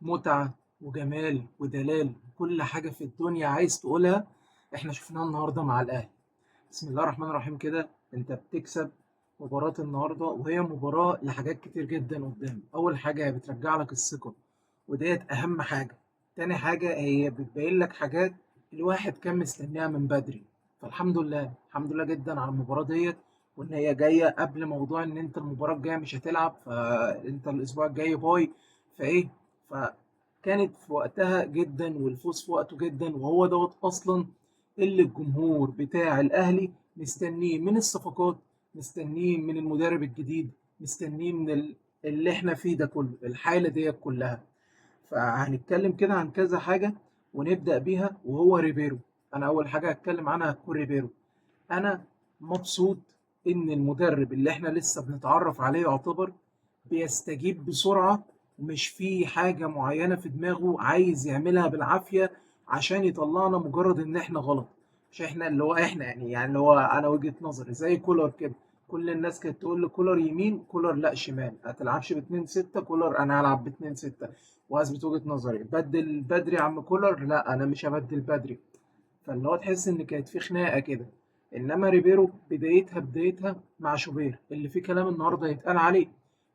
متعة وجمال ودلال وكل حاجة في الدنيا عايز تقولها. احنا شفناها النهاردة مع الأهلي. بسم الله الرحمن الرحيم. كده انت بتكسب مباراة النهاردة، وهي مباراة لحاجات كتير جدا قدام. أول حاجة هي بترجع لك الثقة، وديت أهم حاجة. تاني حاجة هي بتبين لك حاجات الواحد كان مستنيها من بدري. فالحمد لله الحمد لله جدا على المباراة ديت، وإن هي جاية قبل موضوع إن أنت المباراة الجاية مش هتلعب، فأنت الأسبوع الجاي باي. فإيه، فكانت في وقتها جدا والفوز في وقته جدا، وهو دوت أصلا اللي الجمهور بتاع الأهلي مستنيه من الصفقات، مستنيه من المدرب الجديد، مستنيه من اللي احنا فيه ده كله، الحالة ديت كلها. فهنتكلم كده عن كذا حاجة، ونبدأ بيها وهو ريبيرو. أنا أول حاجة هتكلم عنها هتكون ريبيرو. أنا مبسوط إن المدرب اللي إحنا لسه بنتعرف عليه يعتبر بيستجيب بسرعة، ومش في حاجة معينة في دماغه عايز يعملها بالعافية عشان يطلعنا مجرد إن إحنا غلط. مش إحنا اللي هو إحنا، يعني اللي هو أنا وجهة نظري زي كولر كده. كل الناس كانت تقول لي كولر يمين، كولر لا شمال، ما تلعبش ب 2-6، كولر انا هلعب ب 2-6. واثبت وجهة نظري. بدل بدري يا عم كولر، لا انا مش هبدل بدري. فاللي هو تحس ان كانت في خناقه كده. انما ريبيرو بدايتها مع شوبير اللي فيه كلام النهارده يتقال عليه.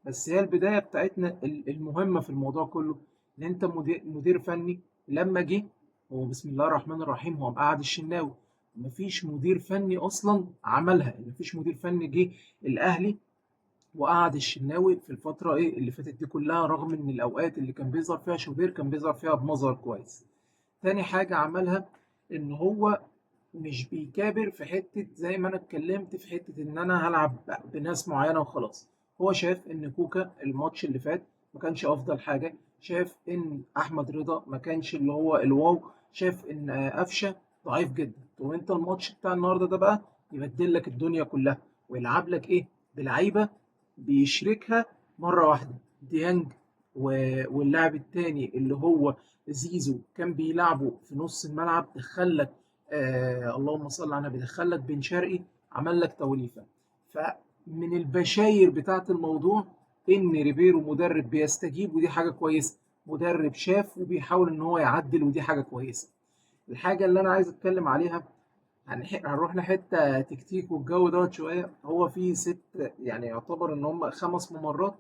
بس هي البدايه بتاعتنا المهمه في الموضوع كله، ان انت مدير فني. لما جه هو بسم الله الرحمن الرحيم هو مقعد الشناوي. مفيش مدير فني اصلا عملها، مفيش مدير فني جه الاهلي وقعد الشناوي في الفترة اللي فاتت دي كلها، رغم ان الاوقات اللي كان بيظهر فيها شوبير كان بيظهر فيها بمظهر كويس. تاني حاجة عملها ان هو مش بيكابر في حتة، زي ما انا اتكلمت في حتة ان انا هلعب بناس معينة وخلاص. هو شاف ان كوكا الماتش اللي فات ما كانش افضل حاجة، شاف ان احمد رضا ما كانش اللي هو الواو، شاف ان قفشة ضعيف جدا. طب انت الماتش بتاع النهارده ده بقى يبدل لك الدنيا كلها، ويلعب لك بلعيبة بيشركها مرة واحدة. ديانج واللاعب التاني اللي هو زيزو كان بيلعبه في نص الملعب، دخلك اللهم صل على النبي، دخلك بن شرقي، عمل لك توليفة. فمن البشاير بتاعت الموضوع ان ريبيرو مدرب بيستجيب، ودي حاجة كويسة. مدرب شاف وبيحاول ان هو يعدل، ودي حاجة كويسة. الحاجة اللي انا عايز اتكلم عليها، هنروح لحته تكتيك والجو دوت شويه. هو في ست، يعني يعتبر ان هم 5 ممرات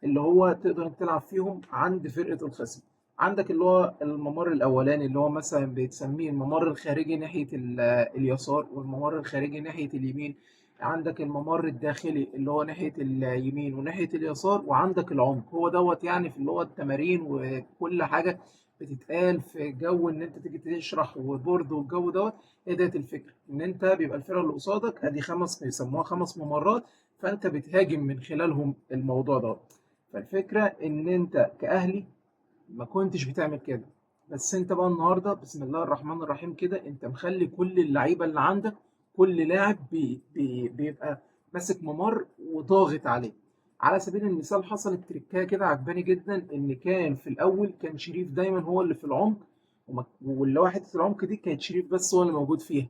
اللي هو تقدر تلعب فيهم عند فرقه الخصم. عندك اللي هو الممر الاولاني اللي هو مثلا بتسميه الممر الخارجي ناحيه اليسار، والممر الخارجي ناحيه اليمين. عندك الممر الداخلي اللي هو ناحيه اليمين وناحيه اليسار، وعندك العمق. هو دوت يعني في اللي هو التمارين وكل حاجه بتتقال في جو ان انت تيجي تشرح وبورد والجو دوت. هي ديت الفكره، ان انت بيبقى الفرقه اللي قصادك ادي بيسموها 5 ممرات، فانت بتهاجم من خلالهم الموضوع ده. فالفكره ان انت كاهلي ما كنتش بتعمل كده. بس انت بقى النهارده بسم الله الرحمن الرحيم كده انت مخلي كل اللعيبه اللي عندك، كل لاعب بيبقى ماسك ممر وضاغط عليه. على سبيل المثال حصلت تريكايه كده عجباني جدا، ان كان في الاول كان شريف دايما هو اللي في العمق، واللي هو حته العمق دي كانت شريف بس هو اللي موجود فيها،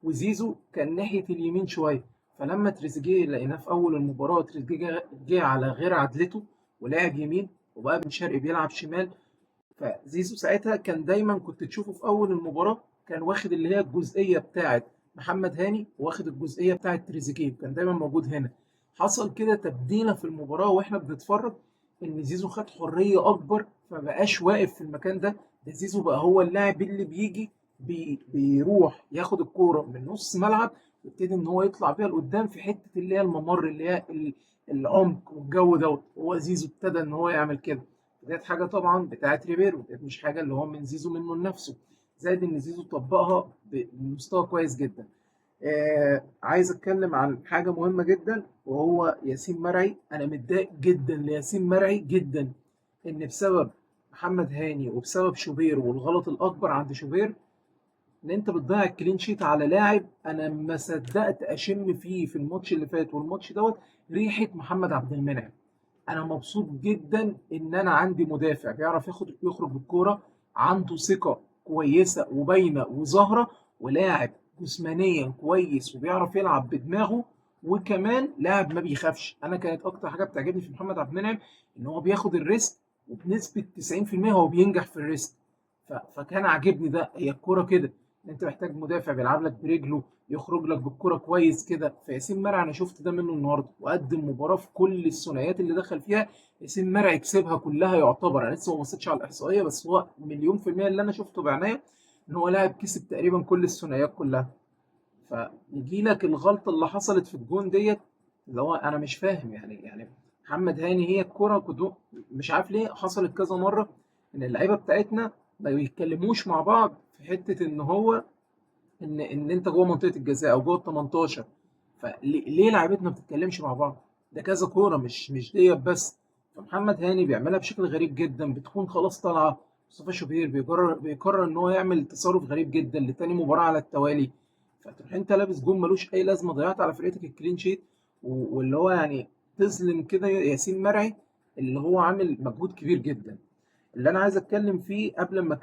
وزيزو كان ناحيه اليمين شويه. فلما تريزيجيه لقيناه في اول المباراه تريزيجيه جه على غير عدلته ولعب يمين، وبقى بن شرقي بيلعب شمال. فزيزو ساعتها كان دايما كنت تشوفه في اول المباراه كان واخد اللي هي الجزئيه بتاعه محمد هاني، واخد الجزئيه بتاعه تريزيجيه، كان دايما موجود هنا. حصل كده تبديله في المباراه واحنا بنتفرج، ان زيزو خد حريه اكبر، فمبقاش واقف في المكان ده. ده زيزو بقى هو اللاعب اللي بيجي بيروح ياخد الكوره من نص ملعب، ويبتدي ان هو يطلع بيها لقدام في حته اللي هي الممر اللي هي العمق والجو دوت. هو زيزو ابتدى ان هو يعمل كده. ديت حاجه طبعا بتاعت ريبيرو، ديت مش حاجه اللي هو من زيزو منه لنفسه. زائد ان زيزو طبقها بمستوى كويس جدا. عايز اتكلم عن حاجه مهمه جدا، وهو ياسين مرعي. انا متضايق جدا لياسين مرعي جدا، ان بسبب محمد هاني وبسبب شوبير، والغلط الاكبر عند شوبير ان انت بتضيع الكلين شيت على لاعب. انا ما صدقت اشم فيه في الماتش اللي فات والماتش دوت ريحه محمد عبد المنعم. انا مبسوط جدا ان انا عندي مدافع بيعرف يخرج بالكوره، عنده ثقه كويسه وباينه وظاهره، ولاعب جسمانيا كويس وبيعرف يلعب بدماغه، وكمان لاعب ما بيخافش. انا كانت اكتر حاجه بتعجبني في محمد عبد المنعم ان هو بياخد الريسك وبنسبه 90% هو بينجح في الريست. فكان عاجبني ده. هي الكوره كده، انت محتاج مدافع بيلعب لك برجله، يخرج لك بالكوره كويس كده. فياسين مرعي انا شفت ده منه النهارده، وقدم مباراه في كل الثنائيات اللي دخل فيها. ياسين مرعي كسبها كلها يعتبر. انا لسه ما بصيتش على الاحصائيه، بس هو مليون في الميه اللي انا شفته بعناية ان هو لاعب كسب تقريبا كل الثنائيات كلها. فيجي لك الغلطه اللي حصلت في الجون ديت، اللي هو انا مش فاهم يعني محمد هاني. هي الكوره كنت مش عارف ليه حصلت كذا مره ان اللعيبه بتاعتنا ما بيتكلموش مع بعض في حته ان هو ان انت جوه منطقه الجزاء او جوه ال 18. فليه لعيبتنا ما بتتكلمش مع بعض؟ ده كذا كوره، مش ديت بس. فمحمد هاني بيعملها بشكل غريب جدا، بتكون خلاص طالعه. مصطفى شوبير بيقرر ان هو يعمل تصرف غريب جدا لتاني مباراه على التوالي. فتروح انت لابس جون ملوش اي لازمه، ضيعت على فرقتك الكلين شيت. واللي هو يعني تظلم كده ياسين مرعي اللي هو عامل مجهود كبير جدا. اللي انا عايز اتكلم فيه قبل ما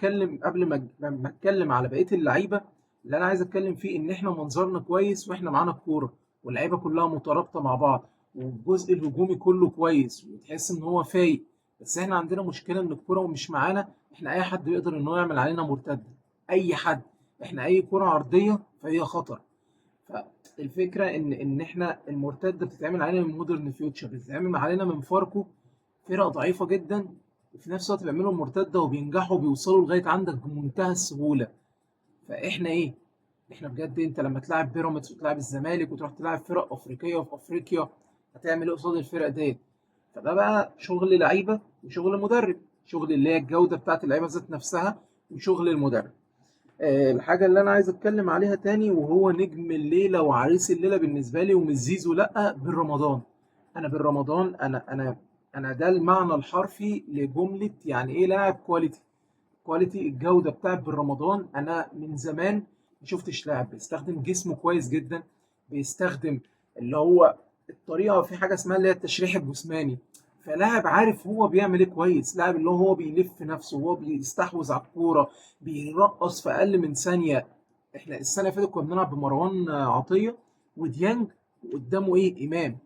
اتكلم على بقيه اللعيبه، اللي انا عايز اتكلم فيه ان احنا منظرنا كويس واحنا معانا الكوره، واللعيبه كلها مترابطه مع بعض، والجزء الهجومي كله كويس وتحس ان هو فايق. بس احنا عندنا مشكله ان الكوره مش معانا. احنا اي حد يقدر ان هو يعمل علينا مرتده، اي حد. احنا اي كوره عرضيه فهي خطر. فالفكره ان احنا المرتده بتتعمل علينا من مودرن فيوتشر، بتتعمل علينا من فاركو، فرق ضعيفه جدا. وفي نفس الوقت بيعملوا مرتده وبينجحوا بيوصلوا لغايه عندك بمنتهى السهوله. فاحنا ايه؟ احنا بجد انت لما تلعب بيراميدز وتلعب الزمالك وتروح تلعب فرق افريقيه في افريقيا، هتعمل ايه قصاد الفرق ديت؟ فده بقى شغل لعيبه وشغل مدرب، شغل اللي هي الجوده بتاعت اللعيبه ذات نفسها وشغل المدرب. الحاجة اللي أنا عايز أتكلم عليها تاني وهو نجم الليلة وعريس الليلة بالنسبة لي ومش زيزو لأ، بن رمضان. أنا بن رمضان، أنا ده المعنى الحرفي لجملة يعني إيه لاعب كواليتي. كواليتي الجودة بتاعت بن رمضان. أنا من زمان ما شفتش لاعب بيستخدم جسمه كويس جدا، بيستخدم اللي هو الطريقة في حاجة اسمها اللي هي التشريح الجسماني. فلاعب عارف هو بيعمل ايه كويس، لاعب اللي هو بيلف نفسه وهو بيستحوذ على الكورة، بيرقص في أقل من ثانية. احنا السنة اللي فاتت كنا بنلعب بمروان عطية وديانج، وقدامه ايه؟ إمام.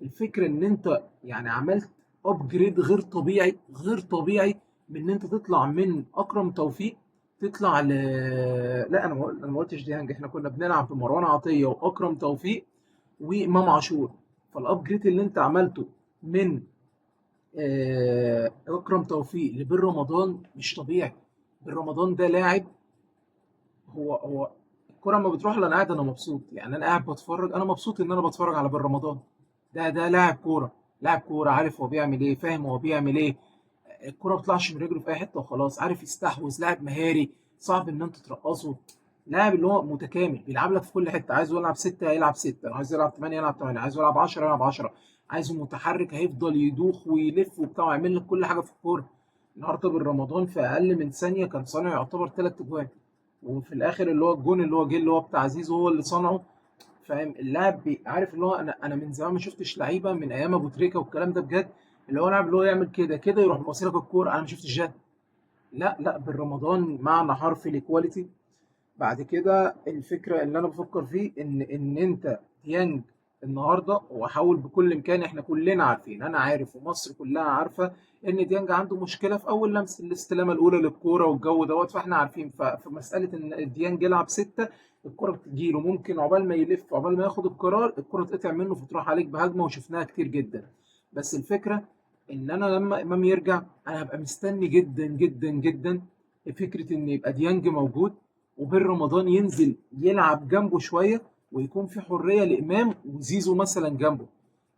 الفكرة ان انت يعني عملت ابجريد غير طبيعي، غير طبيعي، من ان انت تطلع من اكرم توفيق تطلع لا انا ما قلتش ديانج، احنا كنا بنلعب بمروان عطية واكرم توفيق وامام عاشور. فالابجريد اللي انت عملته من اكرم توفيق لبن رمضان مش طبيعي. بن رمضان ده لاعب، هو الكرة لما بتروح له انا قاعد انا مبسوط. يعني انا قاعد بتفرج انا مبسوط ان انا بتفرج على بن رمضان. ده لاعب كورة، لاعب كورة عارف هو بيعمل ايه، فاهم هو بيعمل ايه. الكرة ما بتطلعش من رجله في اي حتة وخلاص، عارف يستحوذ، لاعب مهاري صعب ان انت ترقصه. لاعب اللي هو متكامل بيلعب لك في كل حتة. عايزه يلعب 6 يلعب 6، عايز يلعب 8 يلعب 8، عايزه يلعب 10 يلعب 10، عايزه متحرك هيفضل يدوخ ويلف وبتاع ويعمل لك كل حاجة في الكورة. النهارده بن رمضان في اقل من ثانية كان صانع يعتبر 3 اجوان، وفي الاخر اللي هو الجون اللي هو جه اللي هو بتاع زيزو هو اللي صنعه. فاهم اللاعب عارف اللي هو انا من زمان ما شفتش لعيبه من ايام ابو تريكه والكلام ده بجد. اللي هو لاعب اللي هو يعمل كده كده يروح باصيلك الكوره، انا ما شفتش ده. لا بالرمضان معنى حرفي لكواليتي. بعد كده الفكره اللي انا بفكر فيه ان انت ديانج النهارده، واحاول بكل امكان، احنا كلنا عارفين، انا عارف ومصر كلها عارفه ان ديانج عنده مشكله في اول لمس الاستلامه الاولى للكوره والجو دوت. فاحنا عارفين فمساله ان ديانج يلعب 6، الكوره بتجيله ممكن عقبال ما يلف عقبال ما ياخد القرار الكوره تقطع منه فتروح عليك بهجمه، وشفناها كتير جدا. بس الفكره ان انا لما امام يرجع انا هبقى مستني جدا جدا جدا فكره ان يبقى ديانج موجود وبن رمضان ينزل يلعب جنبه شويه، ويكون في حريه لامام وزيزو مثلا جنبه.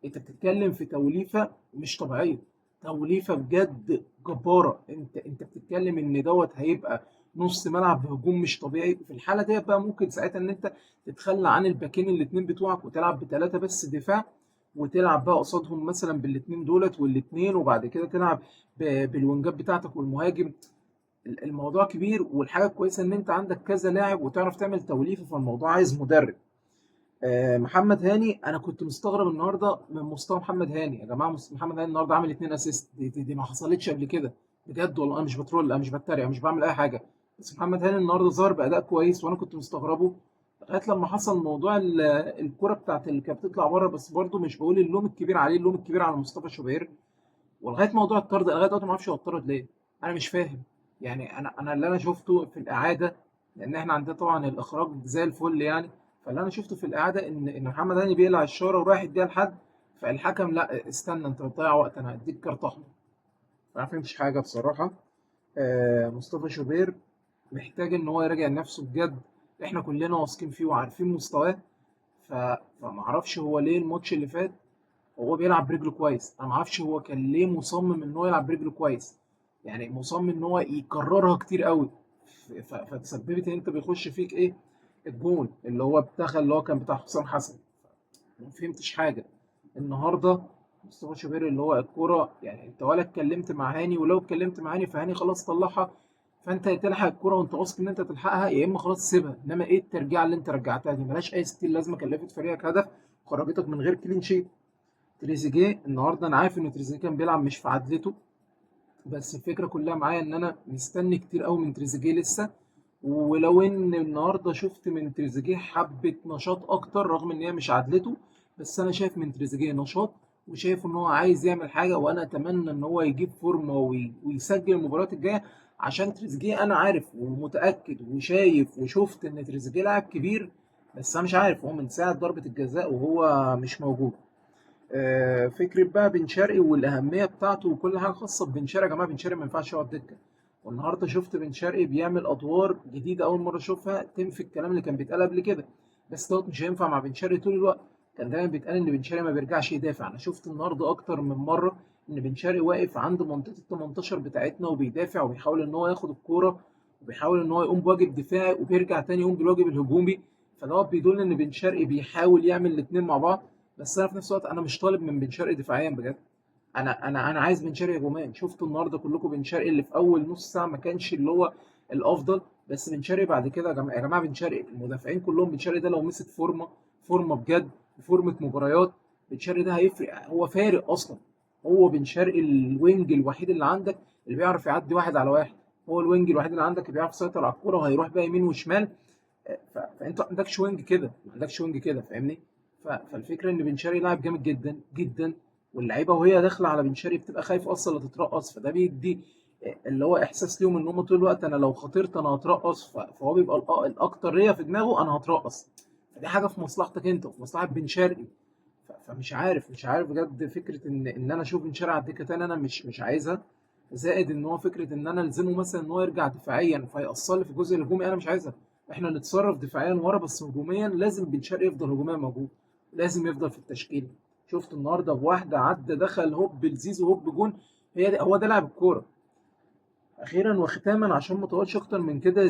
انت بتتكلم في توليفه مش طبيعيه، توليفه بجد جباره. انت بتتكلم ان دوت هيبقى نص ملعب بهجوم مش طبيعي. في الحاله ديت بقى ممكن ساعتها ان انت تتخلى عن الباكين الاثنين بتوعك وتلعب بثلاثه بس دفاع، وتلعب بقى قصادهم مثلا بالاثنين دولت والاثنين، وبعد كده تلعب بالوينجات بتاعتك والمهاجم. الموضوع كبير، والحاجه الكويسه ان انت عندك كذا لاعب وتعرف تعمل توليفه، فالموضوع عايز مدرب. محمد هاني انا كنت مستغرب النهارده من مستوى محمد هاني. يا جماعه محمد هاني النهارده عامل 2 اسيست، دي ما حصلتش قبل كده. بجد والله انا مش بترول، انا مش بتريق، مش بعمل اي حاجه. بس محمد هاني النهارده ظهر باداء كويس وانا كنت مستغربه لغايه لما حصل موضوع الكره بتاعت اللي كانت بتطلع بره. بس برضه مش بقول اللوم الكبير عليه، اللوم الكبير على مصطفى شوبير. ولغايه موضوع الطرد لغايه دلوقتي ما اعرفش هو اتطرد ليه. انا مش فاهم. يعني انا اللي انا شفته في الاعاده، لان احنا عندنا طبعا الاخراج زي الفل يعني. فاللي انا شفته في الاعاده ان محمد هاني بيقلع الشاره ورايح يديها لحد، فالحكم لا استنى انت بتضيع وقت، انا هديك كارت احمر. ما فهمتش حاجه بصراحه. مصطفى شوبير محتاج ان هو يراجع نفسه بجد. احنا كلنا واثقين فيه وعارفين مستواه. فمعرفش هو ليه الماتش اللي فات وهو بيلعب برجله كويس. انا ما اعرفش هو كان ليه مصمم ان هو يلعب برجله كويس، يعني مصمم ان هو يكررها كتير قوي. فتسببت ان انت بيخش فيك ايه، الجون اللي هو دخل اللي هو كان بتاع حسام حسن. ما فهمتش حاجه النهارده. مصطفى شوبير اللي هو الكوره، يعني انت ولا اتكلمت مع هاني، ولو اتكلمت مع هاني فهاني خلاص طلعها. فانت يا تلحق الكوره وانت واثق ان انت تلحقها، يا اما خلاص سيبها. انما ايه الترجيعه اللي انت رجعتها دي؟ ملهاش اي ستين لازمه، كلفت فريقك هدف وخرجتك من غير كلين شيت. تريزيجيه النهارده، انا عارف ان تريزيجيه كان بيلعب مش في عدلته، بس الفكره كلها معايا ان انا مستني كتير قوي من تريزيجيه لسه. ولو ان النهارده شفت من تريزيجيه حبه نشاط اكتر رغم ان هي مش عدلته، بس انا شايف من تريزيجيه نشاط، وشايف ان هو عايز يعمل حاجه. وانا اتمنى ان هو يجيب فورمه ويسجل المباريات الجايه. عشان تريزيجيه انا عارف ومتاكد وشايف وشفت ان تريزيجيه لاعب كبير، بس انا مش عارف هو من ساعه ضربه الجزاء وهو مش موجود. فكرة بقى بن شرقي والأهمية بتاعته وكل حاجة خاصة ببن شرقي. يا جماعة بن شرقي ما ينفعش يقعد دكة. والنهاردة شفت بن شرقي بيعمل أدوار جديدة أول مرة أشوفها تنفي الكلام اللي كان بيتقال قبل كده. بس دوت مش هينفع مع بن شرقي طول الوقت. كان دايما بيتقال إن بن شرقي ما بيرجعش يدافع. أنا شفت النهاردة أكتر من مرة إن بن شرقي واقف عند منطقة ال 18 بتاعتنا وبيدافع وبيحاول إن هو ياخد الكورة، وبيحاول إن هو يقوم بواجب دفاعي وبيرجع تاني يقوم بالواجب الهجومي. فده بيدل إن بن شرقي بيحاول يعمل الاتنين مع بعض. بس انا في نفس الوقت انا مش طالب من بن شرقي دفاعيا بجد. انا عايز بن شرقي هجوميا. شفتوا النهارده كلكم بن شرقي اللي في اول نص ساعه ما كانش اللي هو الافضل، بس بن شرقي بعد كده يا جماعه بن شرقي المدافعين كلهم، بن شرقي ده لو مسك فورمه بجد وفورمه مباريات، بن شرقي ده هيفرق. هو فارق اصلا. هو بن شرقي الوينج الوحيد اللي عندك اللي بيعرف يعدي واحد على واحد. هو الوينج الوحيد اللي عندك اللي بيعرف يسيطر على الكوره وهيروح بقى يمين وشمال. فانت ما عندكش وينج كده، ما عندكش وينج كده، فاهمني؟ فالفكره ان بن شرقي لاعب جامد جدا جدا، واللعيبه وهي داخله على بن شرقي بتبقى خايفه اصلا لا تترقص. فده بيدي اللي هو احساس ليهم ان هم طول الوقت انا لو خاطرت انا هترقص. فهو بيبقى الاكتريه في دماغه انا هترقص. فدي حاجه في مصلحتك انت وفي مصلحه بن شرقي. فمش عارف، مش عارف بجد. فكره ان انا اشوف بن شرقي على الدكه تاني انا مش عايزها. زائد ان هو فكره ان انا الزمه مثلا ان هو يرجع دفاعيا فيأثر لي في الجزء الهجومي، انا مش عايزها. احنا نتصرف دفاعيا ورا، بس هجوميا لازم بن شرقي يفضل هجوميا موجود، لازم يفضل في التشكيل. شفت النهارده بواحده عدى دخل هوب لزيزو هوب جون. هو ده لاعب الكوره. اخيرا وختاما عشان ما اطولش اكتر من كده،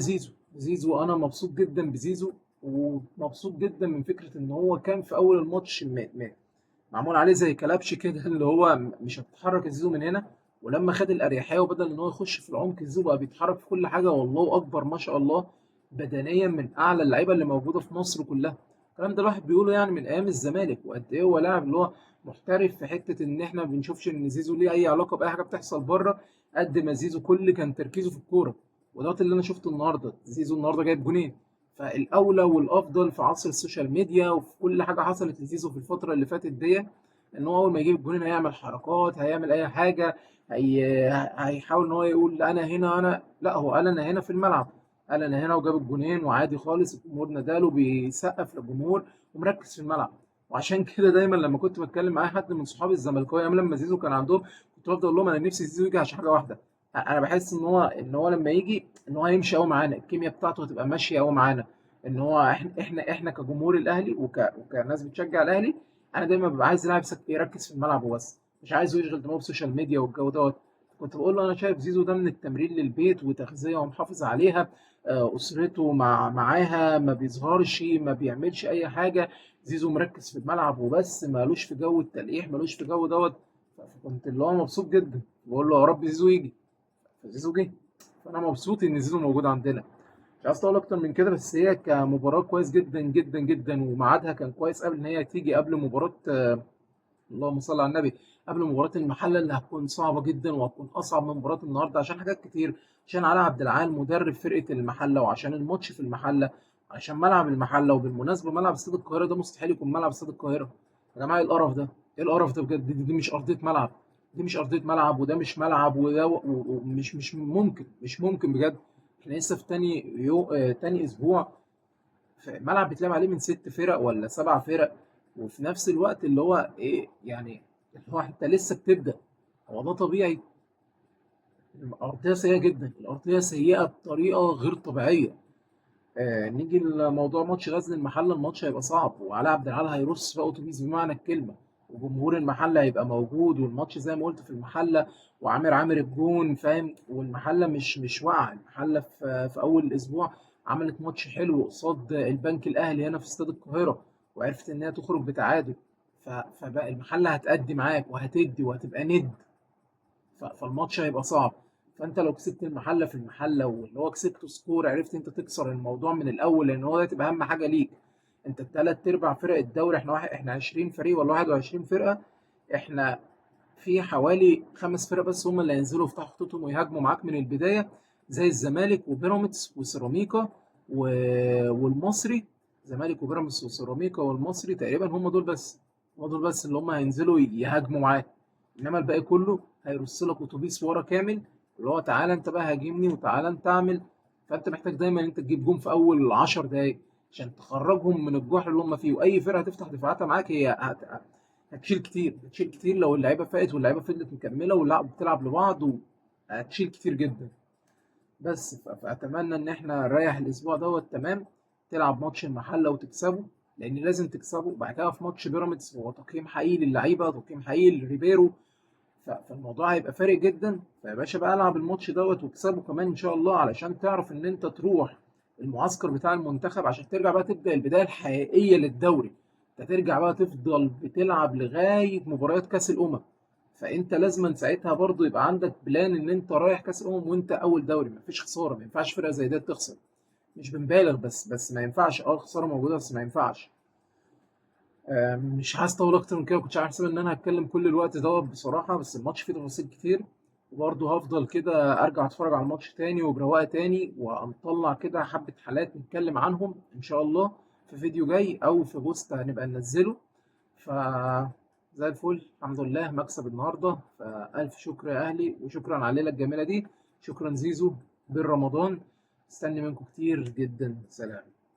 زيزو انا مبسوط جدا بزيزو. ومبسوط جدا من فكره ان هو كان في اول الماتش معمول عليه زي كلبش كده اللي هو مش هتتحرك زيزو من هنا. ولما خد الاريحيه وبدل ان هو يخش في العمق، زيزو بقى بيتحرك في كل حاجه. والله اكبر ما شاء الله، بدنيا من اعلى اللعيبه اللي موجوده في مصر كلها. الكلام ده الواحد بيقوله يعني من ايام الزمالك، وقد ايه هو لاعب اللي هو محترف في حته ان احنا ما بنشوفش ان زيزو ليه اي علاقه باي حاجه بتحصل بره، قد ما زيزو كل كان تركيزه في الكوره. وده اللي انا شفته النهارده. زيزو النهارده جايب جونين. فالاولى والافضل في عصر السوشيال ميديا وفي كل حاجه حصلت لزيزو في الفتره اللي فاتت دي، ان هو اول ما يجيب الجونين هيعمل حركات، هيعمل اي حاجه. هيحاول ان هو يقول انا هنا انا لا، هو قال انا هنا في الملعب. قال انا هنا وجاب الجونين وعادي خالص. الجمهور ناداله بيسقف للجمهور ومركز في الملعب. وعشان كده دايما لما كنت بتكلم مع اي حد من صحابي الزملكاويه ايام لما زيزو كان عندهم، كنت بفضل اقول لهم انا نفسي زيزو يجي عشان حاجه واحده. انا بحس ان هو لما يجي ان هو هيمشي قوي معانا، الكيمياء بتاعته هتبقى ماشيه قوي معانا. ان هو احنا كجمهور الاهلي وكناس بتشجع الاهلي، انا دايما ببقى عايز لاعب يركز في الملعب وبس، مش عايزه يشغل دماغه بالسوشيال ميديا والجو دوت. كنت بقول له انا شايف زيزو ده من التمرين للبيت وتغذيه ومحافظ عليها. اسرته معاها، ما بيظهرش ما بيعملش اي حاجه. زيزو مركز في الملعب وبس، مالوش في جو التلقيح، مالوش في جو دوت. فكنت اللي هو مبسوط جدا، بقول له يا رب زيزو يجي. فزيزو جه. فانا مبسوط ان زيزو موجود عندنا. مش عايز اقول اكتر من كده، بس هي كمباراه كويس جدا جدا جدا. وميعادها كان كويس قبل ان هي تيجي قبل مباراه اللهم صل على النبي، قبل مباراه المحله اللي هتكون صعبه جدا وهتكون اصعب من مباراه النهارده عشان حاجات كتير. عشان علي عبد العال مدرب فرقه المحله، وعشان الماتش في المحله، عشان ملعب المحله. وبالمناسبه ملعب استاد القاهره ده مستحيل يكون ملعب استاد القاهره. يا جماعه ايه القرف ده؟ ايه القرف ده بجد؟ دي مش ارضيه ملعب. دي مش ارضيه ملعب وده مش ملعب وده ومش مش ممكن بجد. احنا لسه في تاني اسبوع في ملعب بيتلعب عليه من 6 فرق ولا 7 فرق، وفي نفس الوقت اللي هو ايه يعني، اللي هو انت لسه بتبدأ. هو ده طبيعي؟ الأرضية سيئة جدا، الأرضية سيئة بطريقة غير طبيعية. نيجي لموضوع ماتش غزل المحلة، الماتش هيبقى صعب وعلاء عبد العال هيرص في أوتوبيس بمعنى الكلمة، وجمهور المحلة هيبقى موجود، والماتش زي ما قلت في المحلة، وعامر الجون فاهم، والمحلة مش واقعة. المحلة في أول الأسبوع عملت ماتش حلو قصاد البنك الأهلي هنا في استاد القاهرة، وعرفت إن هي تخرج بتعادل. فبقى المحلة هتأدي معاك وهتدي وهتبقى ند، فالماتش هيبقى صعب. فانت لو كسبت المحله في المحله، واللي هو كسبته سكور، عرفت انت تكسر الموضوع من الاول، لان هو ده تبقى اهم حاجه ليك. انت الثلاث ارباع فرق الدوري، احنا 20 فريق ولا 21 فرقه، احنا في حوالي 5 فرق بس هم اللي هينزلوا يفتحوا خطوطهم ويهاجموا معاك من البدايه، زي الزمالك وبيراميدز وسيراميكا والمصري. زمالك وبيراميدز وسيراميكا والمصري تقريبا هم دول بس اللي هم هينزلوا يهاجموا معاك. انما الباقي كله هيرص لك اتوبيس ورا كامل، اللي هو تعالى انت بقى هاجمني وتعالى انت اعمل. فانت محتاج دايما انت تجيب جون في اول 10 دقايق عشان تخرجهم من الجحر اللي هم فيه. واي فرقه هتفتح دفاعاتها معاك هي هتشيل كتير لو اللعيبه فاقت واللعيبه فضلت مكمله واللعب بتلعب لبعض، هتشيل كتير جدا. بس فاتمنى ان احنا نريح الاسبوع دوت تمام، تلعب ماتش المحله وتكسبه، لان لازم تكسبه. بعد كده في ماتش بيراميدز هو تقييم حقيقي للعيبه، تقييم حقيقي لريبيرو، فالموضوع هيبقى فارق جدا. فيا باشا بقى العب الماتش دوت واكسبه كمان ان شاء الله، علشان تعرف ان انت تروح المعسكر بتاع المنتخب عشان ترجع بقى تبدأ البداية الحقيقية للدوري. انت ترجع بقى تفضل بتلعب لغاية مباريات كأس الأمم. فانت لازما ساعتها برضو يبقى عندك بلان ان انت رايح كأس الأمم وانت اول دوري، مفيش خسارة، ما ينفعش فرقة زي دي تخسر. مش بنبالغ، بس ما ينفعش. الخسارة موجودة بس ما ينفعش. مش عايز اطول اكتر من كده، كنتش عامل حساب ان انا هتكلم كل الوقت دوت بصراحه، بس الماتش فيه تفاصيل كتير. وبرضه هفضل كده ارجع اتفرج على الماتش تاني وبرواقه تاني، وهنطلع كده حبه حالات نتكلم عنهم ان شاء الله في فيديو جاي او في بوست هنبقى ننزله. ف زي الفل، الحمد لله مكسب النهارده. فالف شكر يا اهلي، وشكرا على الليله الجميله دي. شكرا زيزو، بين رمضان. استني منكم كتير جدا. سلام.